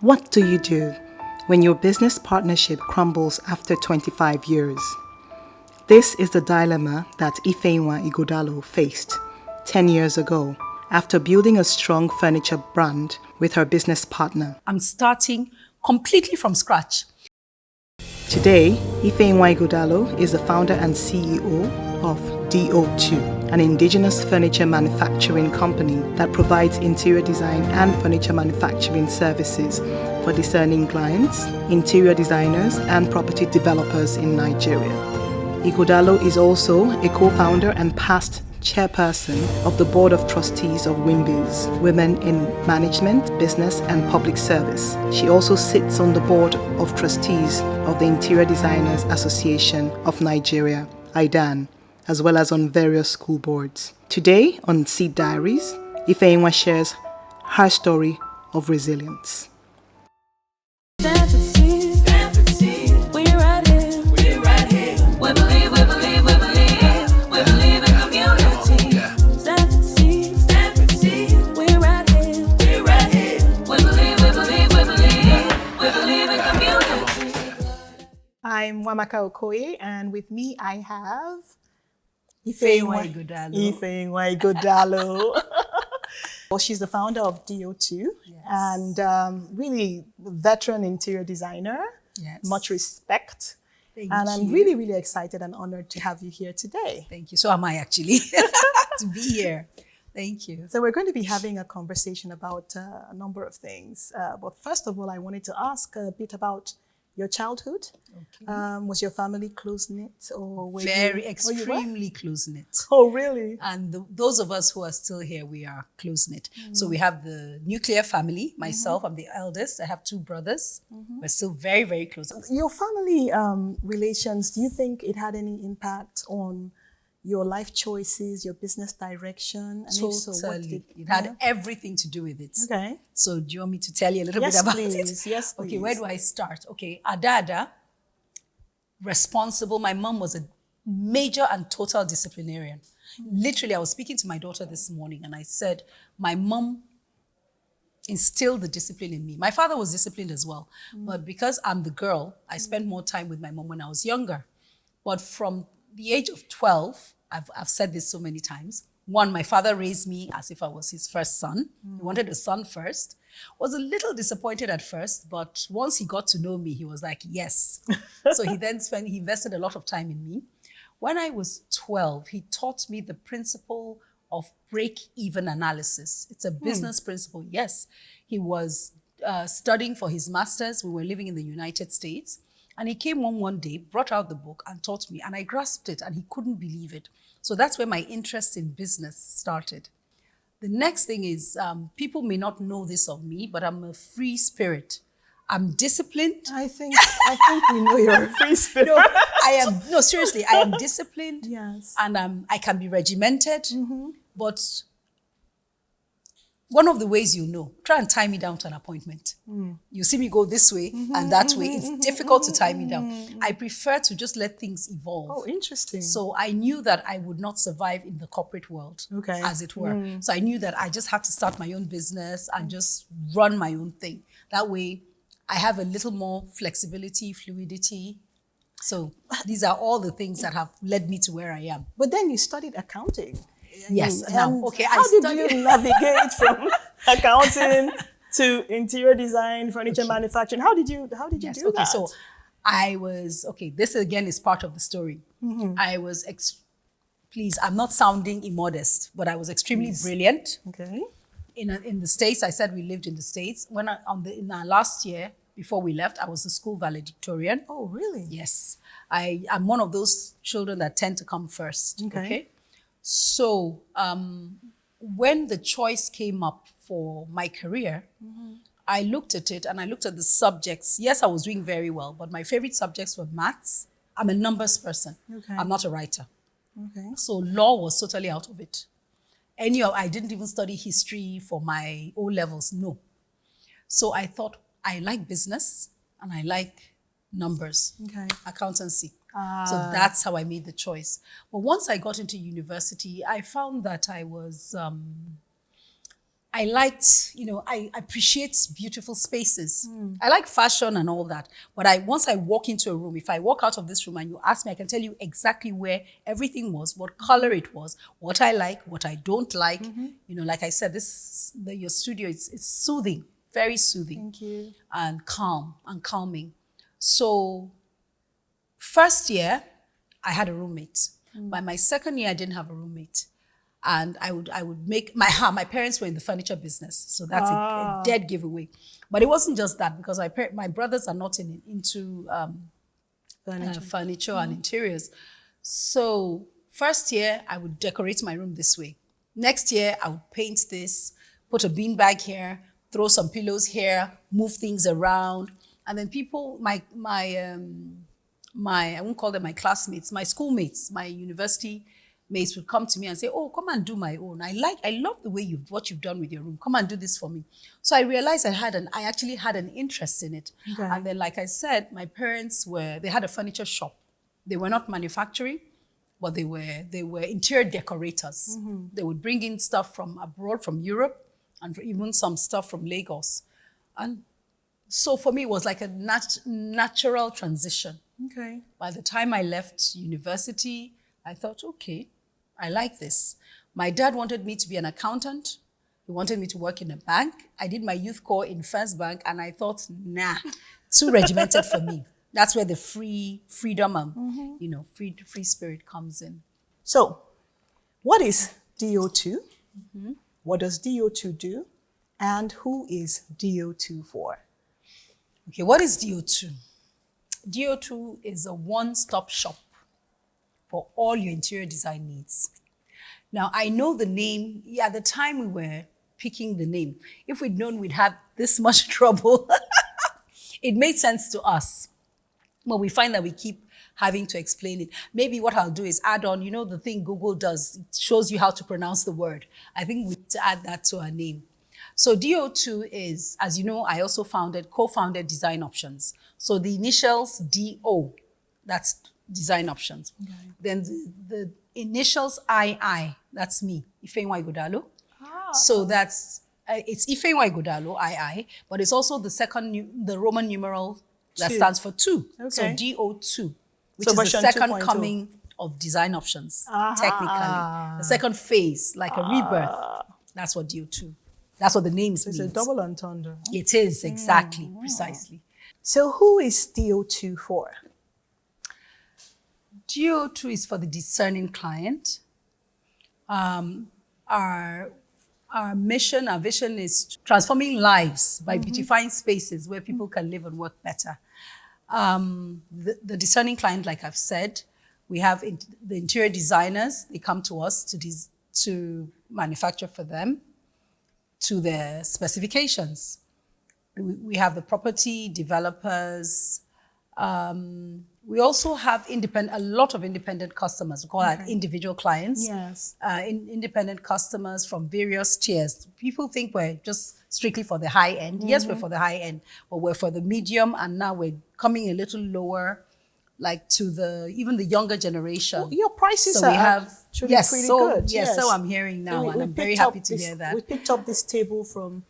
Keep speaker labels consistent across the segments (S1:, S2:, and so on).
S1: What do you do when your business partnership crumbles after 25 years? This is the dilemma that Ifeyinwa Ighodalo faced 10 years ago after building a strong furniture brand with her business partner.
S2: I'm starting completely from scratch.
S1: Today, Ifeyinwa Ighodalo is the founder and CEO of DO.ii, an indigenous furniture manufacturing company that provides interior design and furniture manufacturing services for discerning clients, interior designers, and property developers in Nigeria. Ighodalo is also a co-founder and past chairperson of the Board of Trustees of WIMBIZ, Women in Management, Business and Public Service. She also sits on the Board of Trustees of the Interior Designers Association of Nigeria, IDAN, as well as on various school boards. Today on Seed Diaries, Ifeyinwa shares her story of resilience. I'm Wamaka Okoye, and with me I have
S2: Ifeyinwa Ighodalo.
S1: Ifeyinwa Ighodalo. Well, she's the founder of DO.ii,
S2: Yes.
S1: and really veteran interior designer.
S2: Yes.
S1: Much respect.
S2: Thank
S1: And I'm
S2: you.
S1: really, really excited and honored to have you here today.
S2: Thank you. So am I actually to be here. Thank you.
S1: So we're going to be having a conversation about a number of things. But first of all, I wanted to ask a bit about your childhood.
S2: Okay.
S1: Was your family close-knit or were
S2: Very
S1: you,
S2: extremely close-knit.
S1: Oh, really?
S2: And those of us who are still here, we are close-knit. So we have the nuclear family. Myself, I'm the eldest. I have two brothers. We're still very, very close.
S1: Your family relations, do you think it had any impact on your life choices, your business direction? And if so, what
S2: Totally.
S1: did-
S2: It had everything to do with it.
S1: Okay.
S2: So do you want me to tell you a little
S1: Yes,
S2: bit about
S1: please.
S2: it?
S1: Yes, please.
S2: Okay, where do I start? Okay, Adada, responsible. My mom was a major and total disciplinarian. Literally, I was speaking to my daughter this morning and I said, my mom instilled the discipline in me. My father was disciplined as well. But because I'm the girl, I spent more time with my mom when I was younger. But from the age of 12, I've said this so many times. One, my father raised me as if I was his first son. He wanted a son first. Was a little disappointed at first, but once he got to know me, he was like, yes. So he invested a lot of time in me. When I was 12, he taught me the principle of break-even analysis. It's a business principle, yes. He was studying for his master's. We were living in the United States. And he came home one day, brought out the book and taught me, and I grasped it and he couldn't believe it. So that's where my interest in business started. The next thing is, people may not know this of me, but I'm a free spirit. I'm disciplined.
S1: I think we know you're a free spirit.
S2: No, seriously, I am disciplined.
S1: Yes.
S2: And I can be regimented, but one of the ways you know, try and tie me down to an appointment. You see me go this way and that way. It's difficult to tie me down. I prefer to just let things evolve.
S1: Oh, interesting.
S2: So I knew that I would not survive in the corporate world,
S1: Okay.
S2: as it were. So I knew that I just had to start my own business and just run my own thing. That way, I have a little more flexibility, fluidity. So these are all the things that have led me to where I am.
S1: But then you studied accounting.
S2: Yes.
S1: And
S2: Now, okay,
S1: how did you navigate from accounting to interior design, furniture manufacturing? How did you do
S2: Okay,
S1: that?
S2: so I was, this again is part of the story. I was, please, I'm not sounding immodest, but I was extremely brilliant.
S1: Okay.
S2: In the States, I said we lived in the States. In our last year, before we left, I was a school valedictorian.
S1: Oh, really?
S2: Yes. I'm one of those children that tend to come first. Okay. So when the choice came up for my career, I looked at it and I looked at the subjects. Yes, I was doing very well, but my favorite subjects were maths. I'm a numbers person.
S1: Okay.
S2: I'm not a writer.
S1: Okay.
S2: So law was totally out of it. I didn't even study history for my O levels, no. So I thought, I like business and I like numbers, accountancy. So that's how I made the choice. But once I got into university, I found that I I liked, I appreciate beautiful spaces. I like fashion and all that. But once I walk into a room, if I walk out of this room and you ask me, I can tell you exactly where everything was, what color it was, what I like, what I don't like. Like I said, your studio, it's soothing, very soothing.
S1: Thank you.
S2: And calming. So first year, I had a roommate. By my second year, I didn't have a roommate. And I would make, my parents were in the furniture business. So that's a dead giveaway. But it wasn't just that, because my brothers are not into furniture and interiors. So first year, I would decorate my room this way. Next year, I would paint this, put a beanbag here, throw some pillows here, move things around. And then people, I won't call them my classmates, my schoolmates, my university mates would come to me and say, oh, come and do my own. I love the way what you've done with your room. Come and do this for me. So I realized I actually had an interest in it. Okay. And then, like I said, my parents they had a furniture shop. They were not manufacturing, but they were interior decorators. They would bring in stuff from abroad, from Europe, and even some stuff from Lagos. And so for me, it was like a natural transition.
S1: Okay.
S2: By the time I left university, I thought, okay, I like this. My dad wanted me to be an accountant. He wanted me to work in a bank. I did my youth corps in First Bank, and I thought, nah, too regimented for me. That's where the freedom and free spirit comes in.
S1: So, what is DO.ii? What does DO.ii do? And who is DO.ii for?
S2: Okay, what is DO.ii? DO.ii is a one-stop shop for all your interior design needs. Now, I know the name. At the time we were picking the name, if we'd known we'd have this much trouble, it made sense to us. But we find that we keep having to explain it. Maybe what I'll do is add on, the thing Google does, it shows you how to pronounce the word. I think we need to add that to our name. So DO.ii is, as you know, I also co-founded Design Options. So the initials DO, that's Design Options. Okay. Then the initials II, that's me, Ifeyinwa Ighodalo. So that's, it's Ifeyinwa Ighodalo, II, but it's also the Roman numeral that stands for 2. Okay. So DO.ii, which is the second coming of Design Options, technically. The second phase, like a rebirth. That's what DO.ii. That's what the name means.
S1: It's a double entendre.
S2: It is, exactly, precisely.
S1: So who is DO.ii for?
S2: DO.ii is for the discerning client. Our mission, our vision is transforming lives by beautifying spaces where people can live and work better. The discerning client, like I've said, we have the interior designers. They come to us to manufacture for them to their specifications. We have the property developers. We also have a lot of independent customers. We call that individual clients.
S1: Yes.
S2: Independent customers from various tiers. People think we're just strictly for the high end. Yes, we're for the high end, but we're for the medium, and now we're coming a little lower, like to even the younger generation.
S1: Well, your prices
S2: so we have
S1: pretty good.
S2: Yes, so I'm hearing now, and I'm very happy to hear that.
S1: We picked up this table from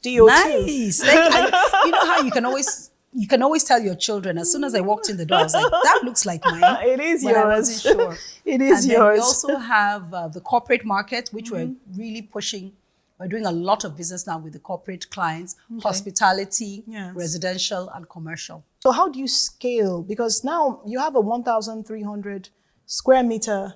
S1: DO.ii.
S2: Nice. You know how you can always tell your children, as soon as I walked in the door, I was like, that looks like mine.
S1: It is
S2: but
S1: yours.
S2: I wasn't sure.
S1: It is
S2: and
S1: yours.
S2: Then we also have the corporate market, which we're really pushing. We're doing a lot of business now with the corporate clients, hospitality, residential, and commercial.
S1: So how do you scale? Because now you have a 1,300 square meter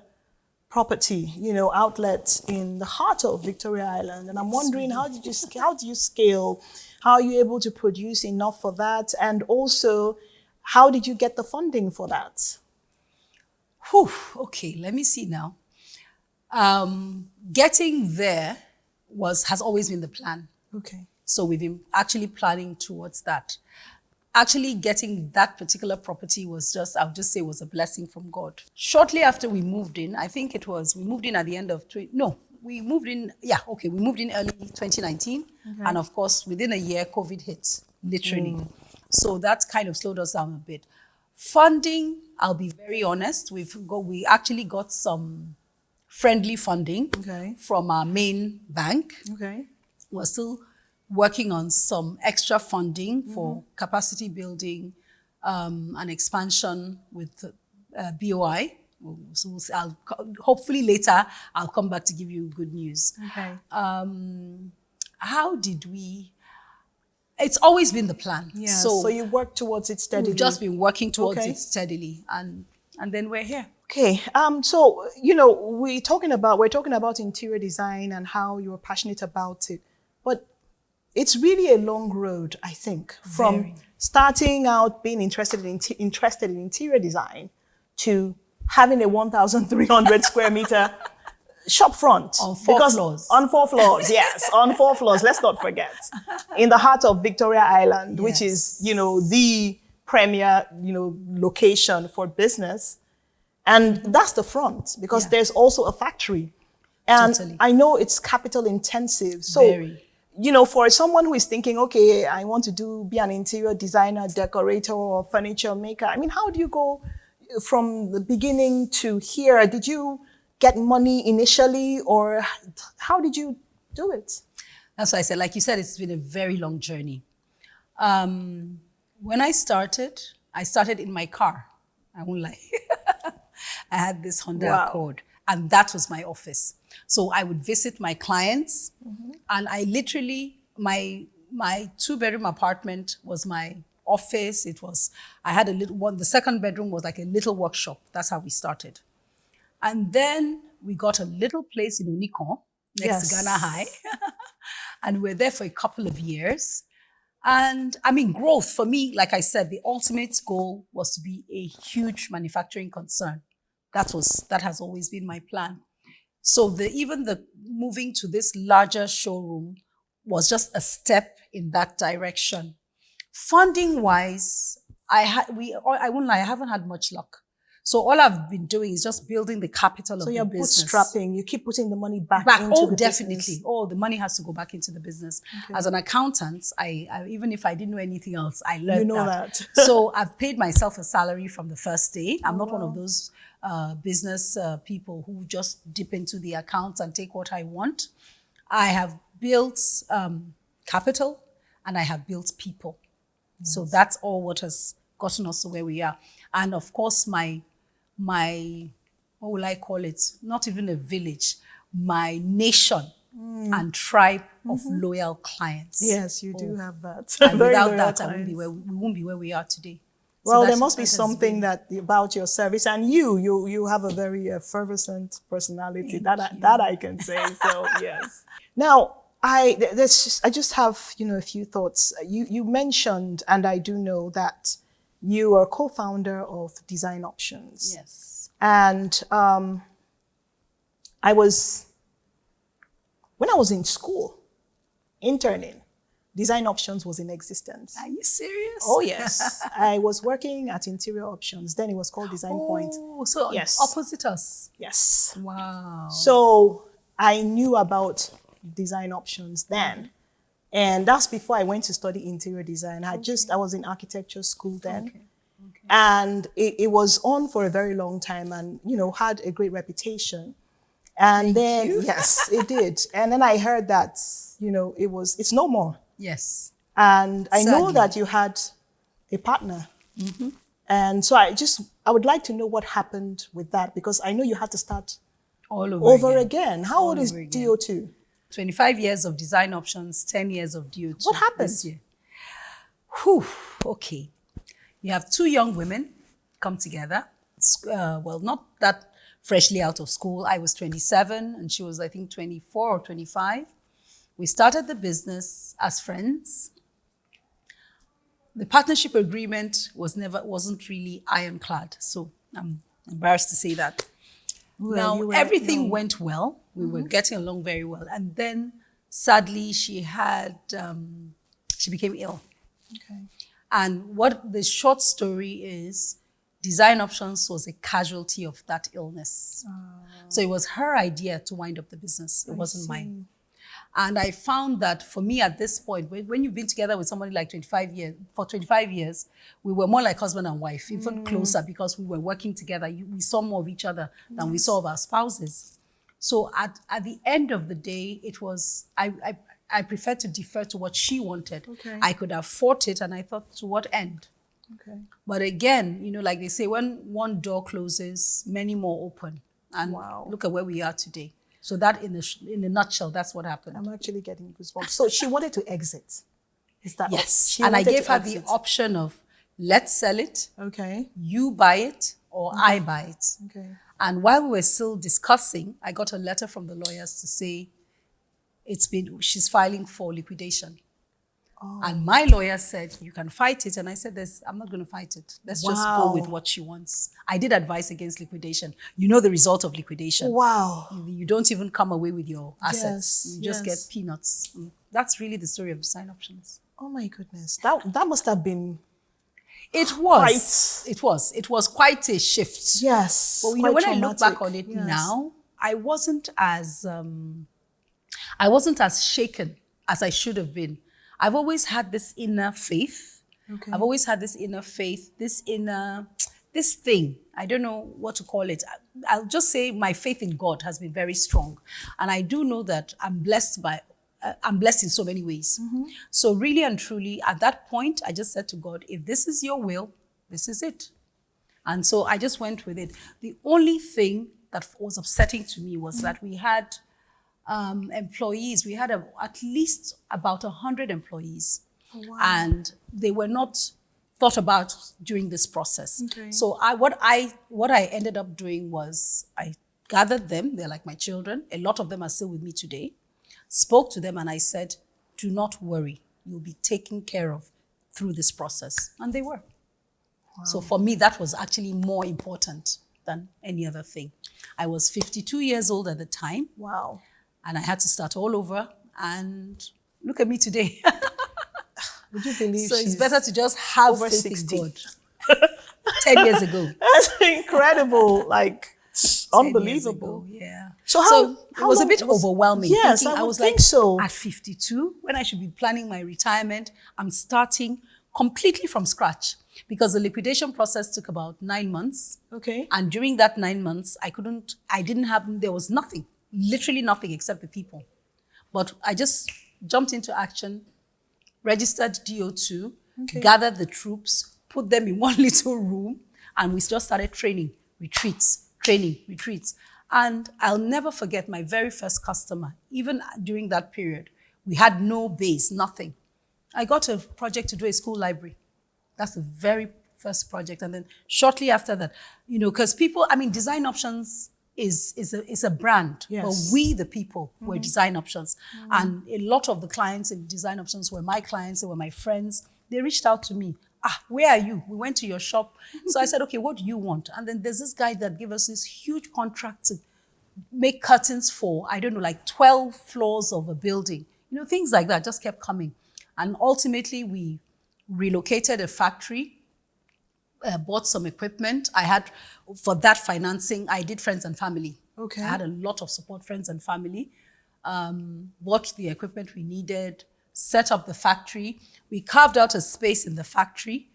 S1: property, outlet in the heart of Victoria Island. And I'm wondering, how do you scale? How are you able to produce enough for that? And also, how did you get the funding for that?
S2: Whew, okay, let me see now. Getting there has always been the plan.
S1: Okay.
S2: So we've been actually planning towards that. Actually getting that particular property was I'll just say was a blessing from God. Shortly after we moved in, I think we moved in at the end of, we moved in early 2019. And of course, within a year, COVID hit, literally. So that kind of slowed us down a bit. Funding, I'll be very honest, we actually got some friendly funding from our main bank.
S1: Okay.
S2: We're still working on some extra funding for capacity building and expansion with BOI. So hopefully later I'll come back to give you good news.
S1: Okay.
S2: How did we? It's always been the plan.
S1: Yeah. So you work towards it steadily.
S2: We've just been working towards it steadily, and then we're here.
S1: Okay. So we're talking about interior design and how you're passionate about it, but it's really a long road, I think, from starting out being interested in interior design to having a 1,300 square meter shop front.
S2: On 4 floors.
S1: On 4 floors, yes. On 4 floors, let's not forget. In the heart of Victoria Island, which is, the premier, location for business. And that's the front, because there's also a factory. And I know it's capital intensive. So, for someone who is thinking, okay, I want to be an interior designer, decorator, or furniture maker. I mean, how do you go from the beginning to here? Did you get money initially, or how did you do it?
S2: That's why I said, like you said, it's been a very long journey. When I started in my car. I won't lie. I had this Honda Accord, and that was my office. So I would visit my clients, and I literally, my 2-bedroom apartment was my office. I had a little one. The second bedroom was like a little workshop. That's how we started. And then we got a little place in Unicon, next to Ghana High. And we're there for a couple of years. And I mean, growth for me, like I said, the ultimate goal was to be a huge manufacturing concern. That has always been my plan. So even the moving to this larger showroom was just a step in that direction. Funding wise, I won't lie, I haven't had much luck. So all I've been doing is just building the capital of the business. So you're
S1: bootstrapping. You keep putting the money back into the
S2: definitely.
S1: business.
S2: Oh, the money has to go back into the business. Okay. As an accountant, I even if I didn't know anything else, I learned that. So I've paid myself a salary from the first day. I'm not one of those business people who just dip into the accounts and take what I want. I have built capital, and I have built people. Yes. So that's all what has gotten us to where we are. And of course, my what will I call it? Not even a village, my nation and tribe of loyal clients.
S1: Yes, you do have that.
S2: And without that, we won't be where we are today.
S1: Well, so there must be something about your service, and you have a very effervescent personality that I can say. So yes. Now I just have a few thoughts. You mentioned, and I do know that you are co-founder of Design Options.
S2: Yes.
S1: And when I was in school, interning, Design Options was in existence.
S2: Are you serious?
S1: Oh, yes. I was working at Interior Options. Then it was called Design Point.
S2: Oh, so yes. Opposite us.
S1: Yes.
S2: Wow.
S1: So I knew about Design Options then. And that's before I went to study interior design. I was in architecture school then. Okay. And it was on for a very long time and, had a great reputation. And yes, it did. And then I heard that, it's no more.
S2: Yes.
S1: And I know that you had a partner. Mm-hmm. And so I would like to know what happened with that, because I know you had to start
S2: all
S1: over again. How old is DO.ii?
S2: 25 years of Design Options, 10 years of DO.ii.
S1: What happened
S2: this year? Whew, okay. You have 2 young women come together. Well, not that freshly out of school. I was 27 and she was, I think, 24 or 25. We started the business as friends. The partnership agreement wasn't really ironclad. So I'm embarrassed to say that. Well, now, everything went well. We were getting along very well. And then, sadly, she became ill.
S1: Okay.
S2: And what the short story is, Design Options was a casualty of that illness. So it was her idea to wind up the business. It wasn't mine. And I found that for me at this point, when you've been together with somebody like 25 years, we were more like husband and wife, even closer, because we were working together. We saw more of each other than we saw of our spouses. So at the end of the day, it was, I I preferred to defer to what she wanted.
S1: Okay.
S2: I could have fought it, and I thought, to what end?
S1: Okay.
S2: But again, like they say, when one door closes, many more open. And
S1: Wow.
S2: look at where we are today. So that, in a nutshell, that's what happened.
S1: I'm actually getting goosebumps. So she wanted to exit. Is that
S2: Yes.
S1: She
S2: And I
S1: wanted
S2: gave
S1: to
S2: her
S1: exit.
S2: the option of, let's sell it,
S1: Okay.
S2: you buy it, or I buy it.
S1: Okay.
S2: And while we were still discussing, I got a letter from the lawyers to say she's filing for liquidation.
S1: Oh.
S2: And my lawyer said, you can fight it. And I said, I'm not going to fight it. Let's just go with what she wants. I did advise against liquidation. You know the result of liquidation.
S1: Wow.
S2: You don't even come away with your assets.
S1: Yes,
S2: You just
S1: yes.
S2: get peanuts. That's really the story of design options.
S1: Oh my goodness. That must have been
S2: It was. It was quite a shift.
S1: Yes.
S2: But
S1: quite
S2: when I look back
S1: traumatic.
S2: on it
S1: Yes.
S2: now, I wasn't as shaken as I should have been. I've always had this inner faith.
S1: Okay.
S2: I've always had this inner faith, this thing. I don't know what to call it. I'll just say my faith in God has been very strong. And I do know that I'm blessed in so many ways.
S1: Mm-hmm.
S2: So really and truly, at that point, I just said to God, if this is your will, this is it. And so I just went with it. The only thing that was upsetting to me was that we had employees. We had at least about 100 employees.
S1: Oh, wow.
S2: And they were not thought about during this process.
S1: Okay.
S2: So what I ended up doing was I gathered them. They're like my children. A lot of them are still with me today. Spoke to them and I said, do not worry. You'll be taken care of through this process. And they were. Wow. So for me, that was actually more important than any other thing. I was 52 years old at the time.
S1: Wow.
S2: And I had to start all over. And look at me today.
S1: Would you believe
S2: So
S1: she's
S2: it's better to just have
S1: over
S2: faith
S1: 60?
S2: in God. 10 years ago.
S1: That's incredible. Like,
S2: 10
S1: unbelievable.
S2: years ago, yeah.
S1: So
S2: it was a bit overwhelming.
S1: Yes,
S2: thinking,
S1: I would
S2: was
S1: think
S2: like,
S1: so.
S2: At 52, when I should be planning my retirement, I'm starting completely from scratch because the liquidation process took about 9 months.
S1: Okay.
S2: And during that 9 months, there was nothing, literally nothing except the people. But I just jumped into action, registered DO.ii,
S1: Okay.
S2: gathered the troops, put them in one little room, and we just started training retreats. And I'll never forget my very first customer. Even during that period, we had no base, nothing. I got a project to do a school library. That's the very first project. And then shortly after that, because Design Options is a brand.
S1: Yes.
S2: But we, the people, were Design Options. And a lot of the clients in Design Options were my clients, they were my friends. They reached out to me. Where are you? We went to your shop. So I said, okay, what do you want? And then there's this guy that gave us this huge contract to make curtains for, 12 floors of a building. Things like that just kept coming. And ultimately, we relocated a factory, bought some equipment. For that financing, I did friends and family.
S1: Okay.
S2: I had a lot of support, friends and family. Bought the equipment we needed, set up the factory. We carved out a space in the factory,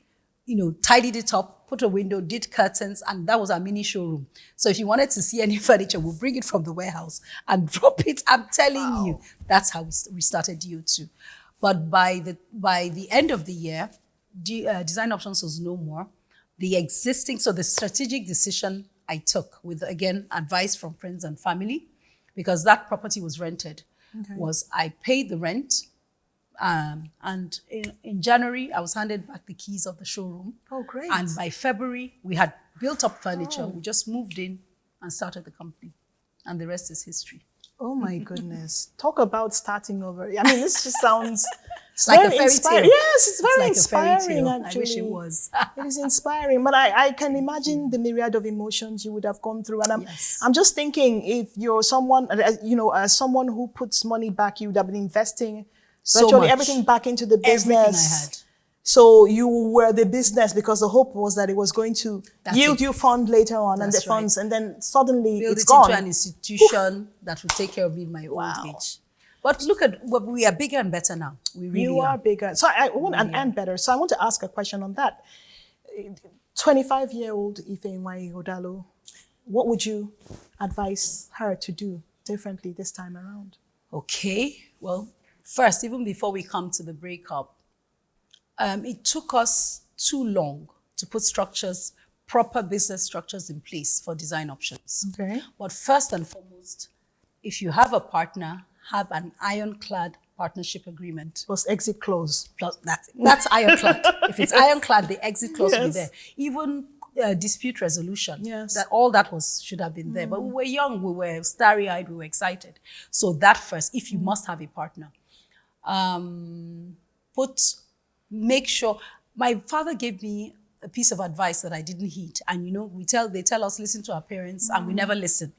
S2: tidied it up, put a window, did curtains, and that was our mini showroom. So if you wanted to see any furniture, we'll bring it from the warehouse and drop it. I'm telling you, that's how we started DO.ii. But by the end of the year, Design Options was no more. The strategic decision I took with, again, advice from friends and family, because that property was rented, was I paid the rent. And in January, I was handed back the keys of the showroom.
S1: Oh, great.
S2: And by February, we had built up furniture. We just moved in and started the company. And the rest is history.
S1: Oh, my goodness. Talk about starting over. This just sounds
S2: like a fairy tale.
S1: Yes, it's very
S2: like
S1: inspiring,
S2: a fairy tale.
S1: actually.
S2: I wish it was.
S1: It is inspiring. But I can imagine the myriad of emotions you would have gone through. And I'm just thinking, if you're someone, as someone who puts money back, you would have been investing virtually everything back into the business.
S2: Everything I had.
S1: So you were the business because the hope was that it was going to yield you fund later on.
S2: That's
S1: and the funds,
S2: right.
S1: and then suddenly
S2: Build
S1: it's
S2: it
S1: gone.
S2: into an institution that will take care of me in my old age. But look at, we are bigger and better now. We really
S1: You are bigger. So I want and better. So I want to ask a question on that. 25-year-old Ifeyinwa Ighodalo, what would you advise her to do differently this time around?
S2: Okay. Well, first, even before we come to the breakup, it took us too long to put structures, proper business structures in place for design options.
S1: Okay.
S2: But first and foremost, if you have a partner, have an ironclad partnership agreement.
S1: Plus exit clause.
S2: Plus, that's ironclad. If it's ironclad, the exit clause will be
S1: Yes.
S2: there. Even dispute resolution.
S1: Yes.
S2: That all that should have been there. But we were young, we were starry-eyed, we were excited. So that first, if you must have a partner, make sure. My father gave me a piece of advice that I didn't heed, and they tell us listen to our parents, and we never listen.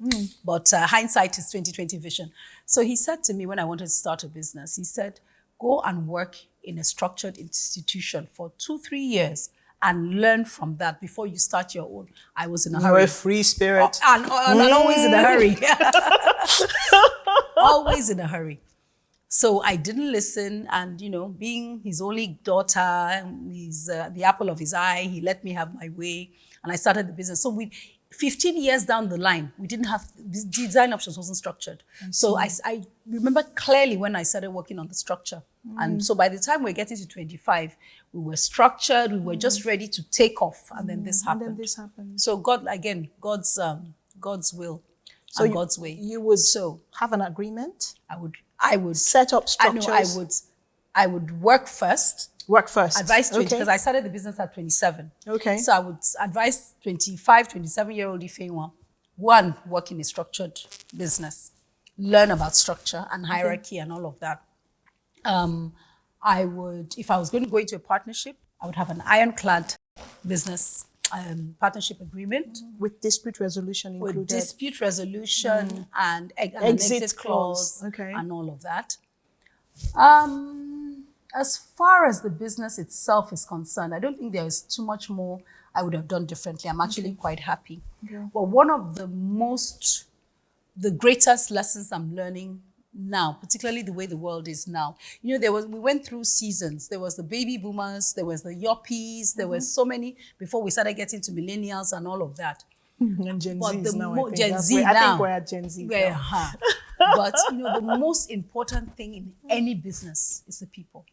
S2: But hindsight is 20/20 vision. So he said to me when I wanted to start a business, he said, "Go and work in a structured institution for 2-3 years and learn from that before you start your own." I was in a hurry.
S1: You're a free spirit.
S2: And always in a hurry. Always in a hurry. So I didn't listen, and being his only daughter, he's the apple of his eye, he let me have my way, and I started the business. So 15 years down the line, we didn't have, design options wasn't structured. So I remember clearly when I started working on the structure. And so by the time we're getting to 25, we were structured, we were just ready to take off, and then this happened. So God's will and God's way.
S1: You would have an agreement?
S2: I would
S1: set up structures.
S2: I would work first. Advise 20, because I started the business at 27.
S1: Okay.
S2: So I would advise 25, 27-year-old Ifeyinwa, one, work in a structured business, learn about structure and hierarchy and all of that. I would, if I was going to go into a partnership, I would have an ironclad business partnership agreement.
S1: With dispute resolution included.
S2: With dispute resolution and an exit clause and all of that. As far as the business itself is concerned, I don't think there is too much more I would have done differently. I'm actually quite happy. But one of the greatest lessons I'm learning now, particularly the way the world is now, we went through seasons. There was the baby boomers, there was the yuppies, there were so many before we started getting to millennials and all of that.
S1: And Gen Z now. I think we're at Gen Z now.
S2: But the most important thing in any business is the people.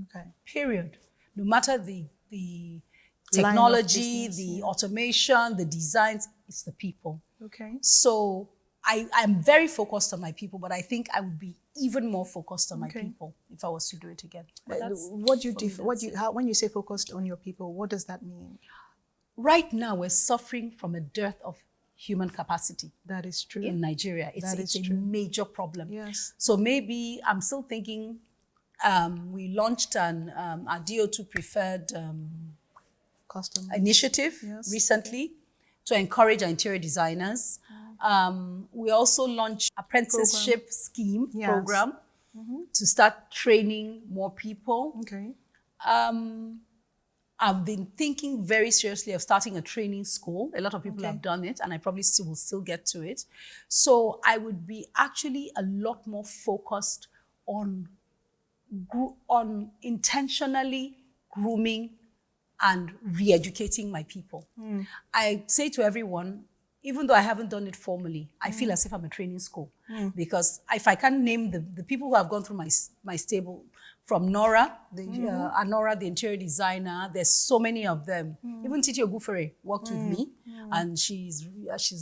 S1: Okay.
S2: Period. No matter the technology, the automation, the designs, it's the people.
S1: Okay.
S2: So I'm very focused on my people, but I think I would be even more focused on my people if I was to do it again. When you say focused on your people, what does that mean? Right now, we're suffering from a dearth of human capacity.
S1: That is true.
S2: In Nigeria. It's a major problem.
S1: Yes.
S2: So maybe I'm still thinking we launched our DO.ii preferred
S1: custom
S2: initiative recently to encourage our interior designers. We also launched apprenticeship program to start training more people.
S1: Okay.
S2: I've been thinking very seriously of starting a training school. A lot of people have done it, and I probably will still get to it. So I would be actually a lot more focused on intentionally grooming and re-educating my people. I say to everyone, even though I haven't done it formally, I feel as if I'm a training school. Because if I can't name the people who have gone through my stable, from Nora, Anora, the interior designer, there's so many of them. Even Titi Ogufere worked with me, and she's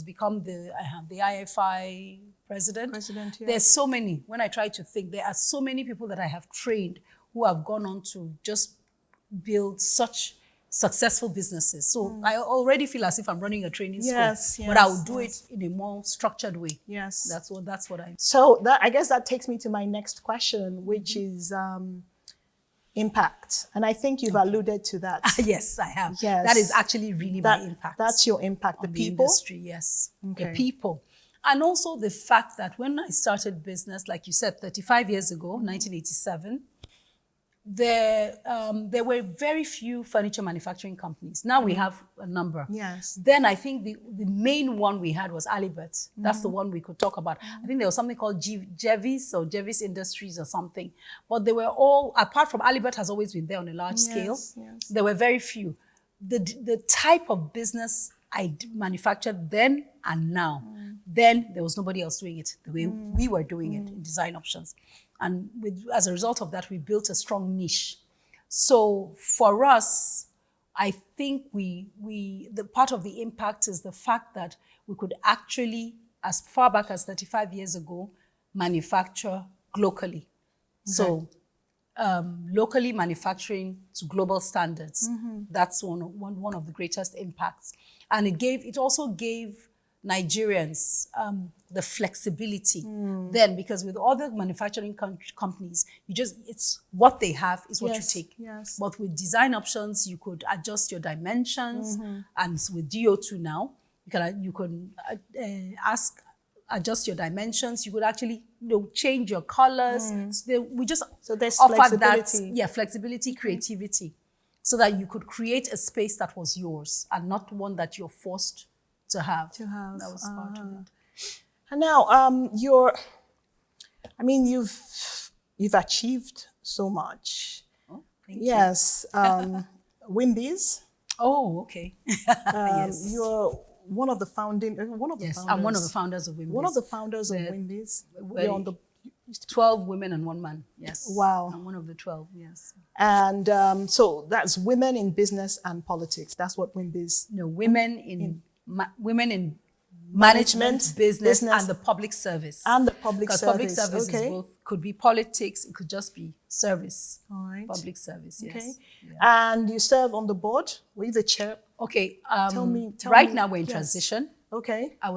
S2: become the IFI president. There's so many. When I try to think, there are so many people that I have trained who have gone on to just build such successful businesses. So I already feel as if I'm running a training school, but I will do it in a more structured way.
S1: Yes.
S2: That's what I.
S1: So I guess that takes me to my next question, which is impact. And I think you've alluded to that.
S2: Yes, I have.
S1: Yes.
S2: That is actually really my impact.
S1: That's your impact, the people?
S2: Industry, yes. Okay. The people. And also the fact that when I started business, like you said, 35 years ago, 1987, there were very few furniture manufacturing companies. Now we have a number.
S1: Yes.
S2: Then I think the main one we had was Alibert. That's the one we could talk about. I think there was something called Jevis Industries or something. But they were all, apart from Alibert has always been there on a large scale.
S1: Yes.
S2: There were very few. The type of business I manufactured then and now, then there was nobody else doing it the way we were doing it in design options. And as a result of that, we built a strong niche. So for us, I think the part of the impact is the fact that we could actually, as far back as 35 years ago, manufacture locally. So locally manufacturing to global standards. That's one of the greatest impacts. And it also gave Nigerians the flexibility then, because with other manufacturing companies, it's what they have is what you take.
S1: Yes.
S2: But with design options, you could adjust your dimensions, and with DO.ii now, you can adjust your dimensions. You could actually change your colors. We just
S1: there's
S2: offer
S1: flexibility.
S2: that flexibility, creativity, so that you could create a space that was yours and not one that you're forced to have. That was part of it.
S1: And now, you've achieved so much.
S2: Oh, thank
S1: yes. Wimbies.
S2: Oh, okay. Yes.
S1: You're one of the founding.
S2: Yes, I'm one of the founders of Wimbies.
S1: One of the founders of Wimbies. You're on the
S2: 12 women and 1 man. Yes.
S1: Wow.
S2: I'm one of the 12. Yes.
S1: And so that's women in business and politics. That's what Wimbies.
S2: No, women in management, business, and the public service.
S1: And the public service.
S2: Because public service is both, could be politics, it could just be service.
S1: All right.
S2: Public service, yes.
S1: Okay. Yeah. And you serve on the board. Were you the chair?
S2: Okay.
S1: Tell me.
S2: Right now we're in transition.
S1: Okay.
S2: I'm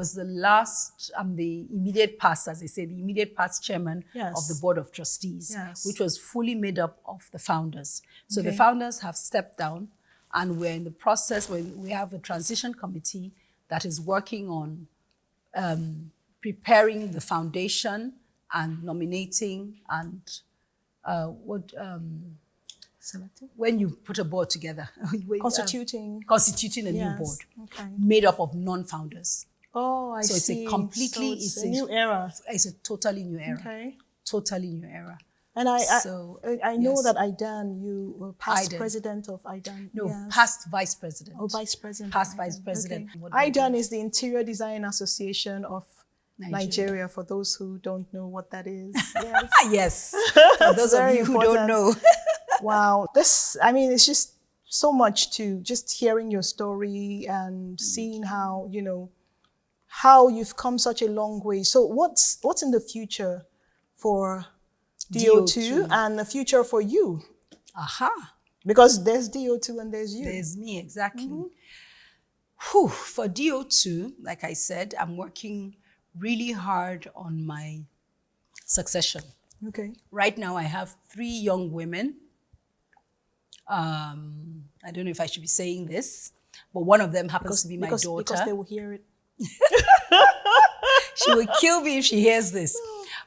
S2: the immediate past, as they say, the immediate past chairman of the board of trustees, which was fully made up of the founders. So the founders have stepped down, and we're in the process where we have a transition committee that is working on preparing the foundation and nominating and
S1: Selecting?
S2: When you put a board together.
S1: Constituting
S2: a new board made up of non-founders.
S1: Oh, I see.
S2: So it's
S1: a new era.
S2: It's a totally new era.
S1: Okay.
S2: Totally new era.
S1: And I know that IDAN, you were past president of IDAN.
S2: No, past vice president.
S1: Oh, vice president.
S2: Past vice president.
S1: Okay. IDAN is the Interior Design Association of Nigeria, for those who don't know what that is. Yes.
S2: Yes. For those of you who don't know.
S1: Wow. It's just so much to just hearing your story and seeing how, how you've come such a long way. So what's in the future for DO.ii and the future for you?
S2: Aha.
S1: Because there's DO.ii and there's you.
S2: There's me, exactly. For DO.ii, like I said, I'm working really hard on my succession.
S1: Okay.
S2: Right now, I have 3 young women. I don't know if I should be saying this, but one of them happens to be my daughter.
S1: Because they will hear it.
S2: She will kill me if she hears this.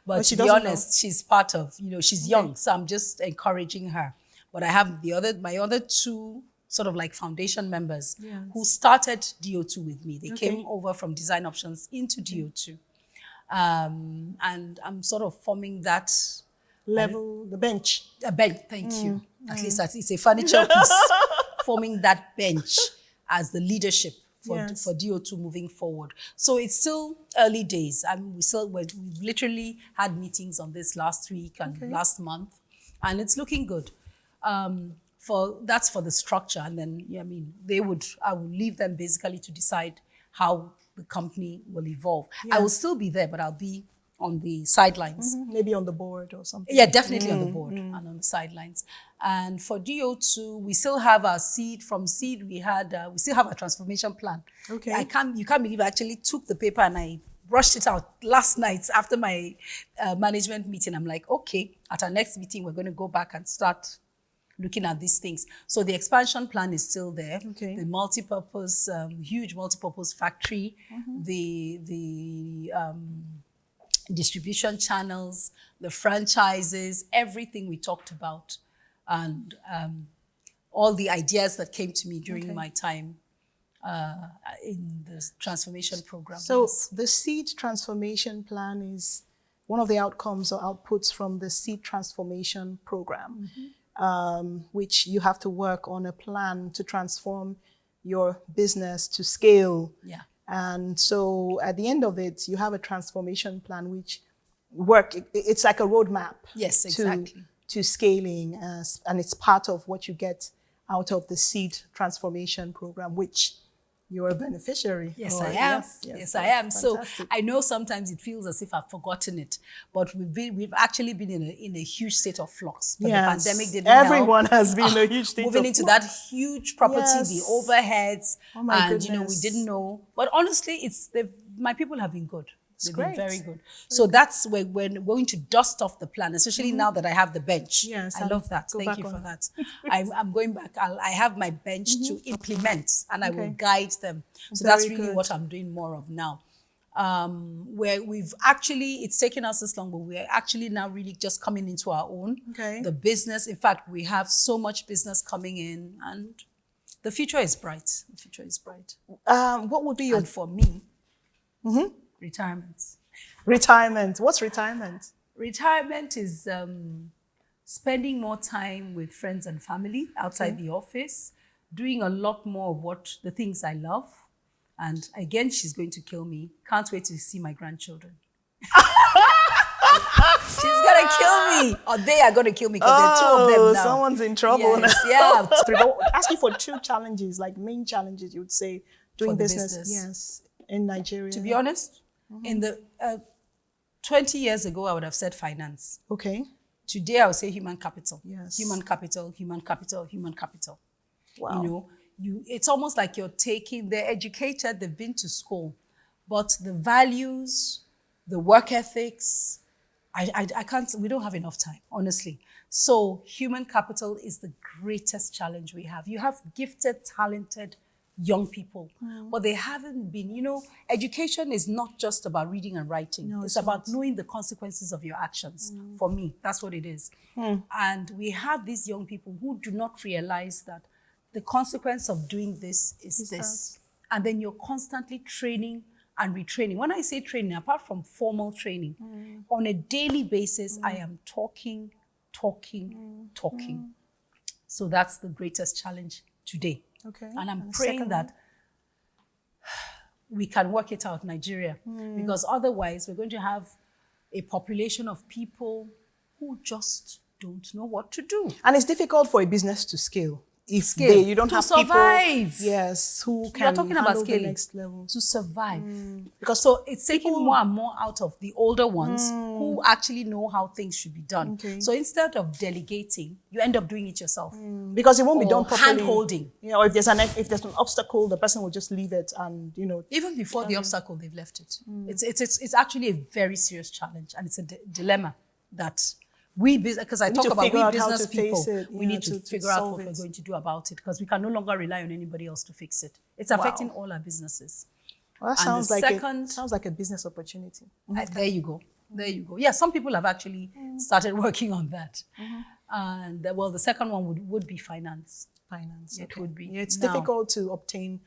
S2: But to be honest, she's part of, she's young, so I'm just encouraging her. But I have my other 2 sort of like foundation members who started DO.ii with me. They came over from Design Options into DO.ii. And I'm sort of forming that
S1: level, the bench.
S2: A bench, thank you. At least it's a furniture piece. Forming that bench as the leadership for DO.ii moving forward. So it's still early days. We've literally had meetings on this last week and last month, and it's looking good. That's for the structure, and then I will leave them basically to decide how the company will evolve. I will still be there, but I'll be on the sidelines.
S1: Maybe on the board or something.
S2: Yeah, definitely on the board and on the sidelines. And for DO.ii, we still have our seed. From seed, we still have a transformation plan.
S1: Okay.
S2: You can't believe I actually took the paper and I brushed it out last night after my management meeting. I'm like, okay, at our next meeting, we're going to go back and start looking at these things. So the expansion plan is still there.
S1: Okay.
S2: The multi-purpose, huge multi-purpose factory, the distribution channels, the franchises, everything we talked about, and all the ideas that came to me during my time in the transformation program.
S1: So the seed transformation plan is one of the outcomes or outputs from the seed transformation program, which you have to work on a plan to transform your business to scale.
S2: Yeah.
S1: And so at the end of it, you have a transformation plan, which work. It's like a roadmap.
S2: Yes, exactly.
S1: To scaling, and it's part of what you get out of the seed transformation program, which you're a beneficiary.
S2: Yes, I am. Yes, I am.
S1: Fantastic.
S2: So I know sometimes it feels as if I've forgotten it, but we've actually been in a huge state of flux. But the pandemic didn't
S1: Everyone
S2: help.
S1: has been in a huge state
S2: moving
S1: of
S2: into
S1: flux.
S2: that huge property, the overheads,
S1: Oh my
S2: and
S1: goodness.
S2: we didn't know. But honestly, my people have been good. They've
S1: great.
S2: been very good. So that's where we're going to dust off the plan, especially now that I have the bench.
S1: Yes,
S2: I love that. Thank you for that. I'm going back. I have my bench to implement, and I will guide them. So that's really what I'm doing more of now. Where it's taken us this long, but we're actually now really just coming into our own.
S1: Okay.
S2: The business, in fact, we have so much business coming in, and the future is bright. The future is bright.
S1: What would be your...
S2: And for me, retirement.
S1: Retirement. What's retirement?
S2: Retirement is spending more time with friends and family outside the office, doing a lot more of the things I love. And again, she's going to kill me. Can't wait to see my grandchildren. She's gonna kill me, or they are gonna kill me because there are two of them now.
S1: Someone's in trouble.
S2: Yes, yeah.
S1: Ask you for 2 challenges, like main challenges you would say doing business. Yes, in Nigeria.
S2: To be honest, in the 20 years ago, I would have said finance.
S1: Okay.
S2: Today, I would say human capital.
S1: Yes.
S2: Human capital, human capital, human capital.
S1: Wow.
S2: You know, it's almost like they're educated, they've been to school, but the values, the work ethics, I can't, we don't have enough time, honestly. So human capital is the greatest challenge we have. You have gifted, talented young people, but they haven't been, education is not just about reading and writing. No, it's about knowing the consequences of your actions. For me, that's what it is. And we have these young people who do not realize that the consequence of doing this is this. And then you're constantly training and retraining. When I say training, apart from formal training, on a daily basis, I am talking. So that's the greatest challenge today.
S1: Okay.
S2: And I'm praying that we can work it out, Nigeria, because otherwise we're going to have a population of people who just don't know what to do.
S1: And it's difficult for a business to scale. If you don't have
S2: survive.
S1: People, yes, who can
S2: You're talking about scaling
S1: the next level.
S2: To survive. Because so it's taking more and more out of the older ones who actually know how things should be done. Okay. So instead of delegating, you end up doing it yourself.
S1: Because it won't be done properly.
S2: Hand-holding.
S1: Yeah, or if there's an obstacle, the person will just leave it and,
S2: Even before the obstacle, they've left it. It's actually a very serious challenge, and it's a dilemma that because I talk about we business people, we need to figure out what we're going to do about it, because we can no longer rely on anybody else to fix it. It's affecting all our businesses.
S1: Well, that sounds like a business opportunity.
S2: There you go. Yeah, some people have actually started working on that. And the second one would be finance.
S1: Finance.
S2: It would be.
S1: Yeah, it's difficult to obtain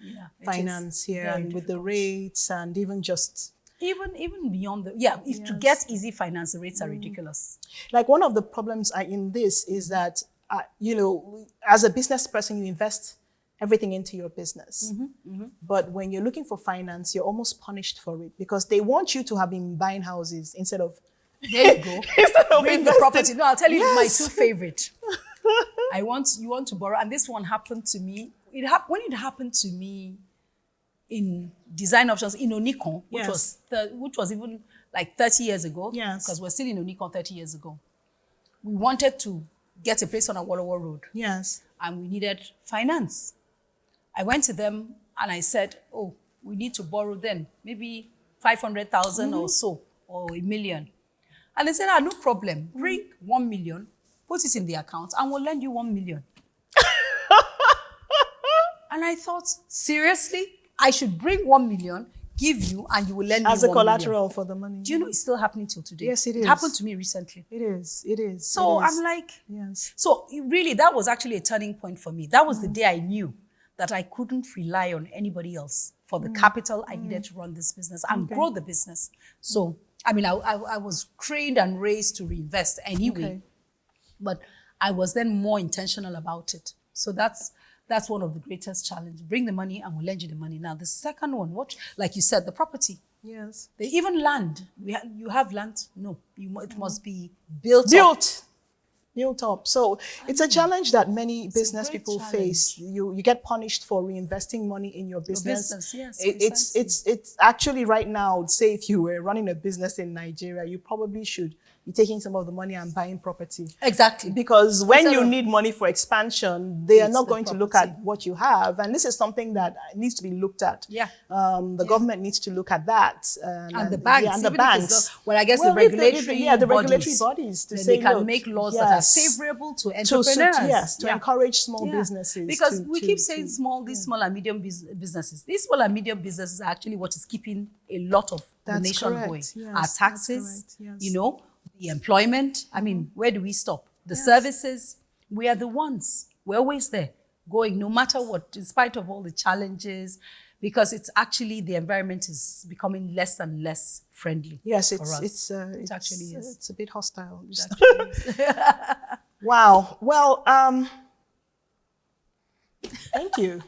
S1: finance here, and with the rates, and even just...
S2: Even beyond to get easy finance, the rates are ridiculous.
S1: Like, one of the problems in this is that, as a business person, you invest everything into your business. But when you're looking for finance, you're almost punished for it, because they want you to have been buying houses instead of...
S2: There you go. Bring the property. No, I'll tell you my 2 favorite. You want to borrow, and this one happened to me. When it happened to me in design options in Onikon, which was even like 30 years ago, because we're still in Onikon 30 years ago. We wanted to get a place on Awolowo Road.
S1: Yes.
S2: And we needed finance. I went to them and I said, we need to borrow then, maybe 500,000 or so, or $1 million. And they said, no problem. Bring 1 million, put it in the account, and we'll lend you 1 million. And I thought, seriously? I should bring 1 million, give you, and you will lend me 1 million.
S1: As a collateral for the money.
S2: Do you know it's still happening till today?
S1: Yes, it is.
S2: It happened to me recently.
S1: It is.
S2: So I'm like,
S1: yes.
S2: So really, that was actually a turning point for me. That was the day I knew that I couldn't rely on anybody else for the capital I needed to run this business and grow the business. So, I was trained and raised to reinvest anyway, but I was then more intentional about it. So that's one of the greatest challenges. Bring the money and we'll lend you the money. Now, the second one, like you said, the property.
S1: Yes.
S2: They even land. You have land? No. It must be built up.
S1: Built up. So it's a challenge that many business
S2: great
S1: people
S2: challenge.
S1: face. You get punished for reinvesting money in your business.
S2: Yes,
S1: It's actually right now, say if you were running a business in Nigeria, you probably should be taking some of the money and buying property.
S2: Exactly.
S1: Because when you need money for expansion, they are not going to look
S2: property.
S1: at what you have. And this is something that needs to be looked at.
S2: Yeah.
S1: The government needs to look at that.
S2: And the banks.
S1: Yeah, and the banks.
S2: Well, I guess the regulatory
S1: bodies to
S2: then
S1: say,
S2: they can
S1: look,
S2: make laws that are favorable to
S1: to
S2: entrepreneurs.
S1: encourage small businesses.
S2: Because we keep saying these small and medium businesses. These small and medium businesses are actually what is keeping a lot of the nation going.
S1: Yes,
S2: our taxes,
S1: yes.
S2: you know, the employment. I mean, where do we stop? The services, we are the ones. We're always there, going no matter what, in spite of all the challenges, because it's actually the environment is becoming less and less friendly.
S1: Yes,
S2: for us.
S1: it
S2: actually is.
S1: It's a bit hostile. Wow. Well, thank you.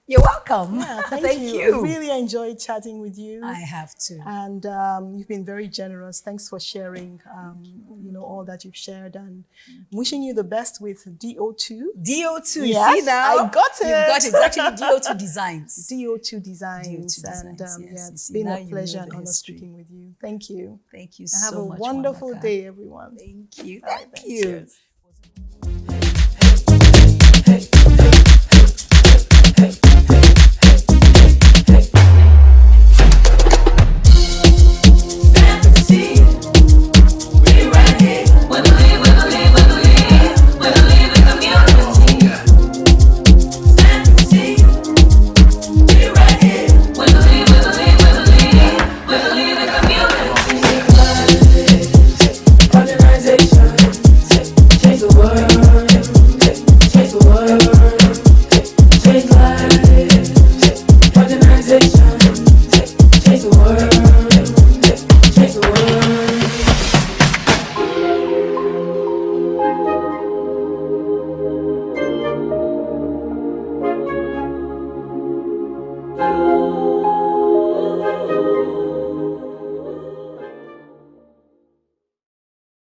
S2: You're welcome.
S1: Yeah, thank you. I really enjoyed chatting with you.
S2: I have to.
S1: And you've been very generous. Thanks for sharing, all that you've shared. And wishing you the best with DO.ii.
S2: DO.ii,
S1: yes,
S2: see now?
S1: I got it.
S2: You've got it. It's actually DO.ii Designs.
S1: DO.ii Designs.
S2: And
S1: yeah, it's been a pleasure and honor speaking with you. Thank you.
S2: Thank you so much.
S1: Have a wonderful day, everyone.
S2: Thank you.
S1: Thank you.
S2: Cheers.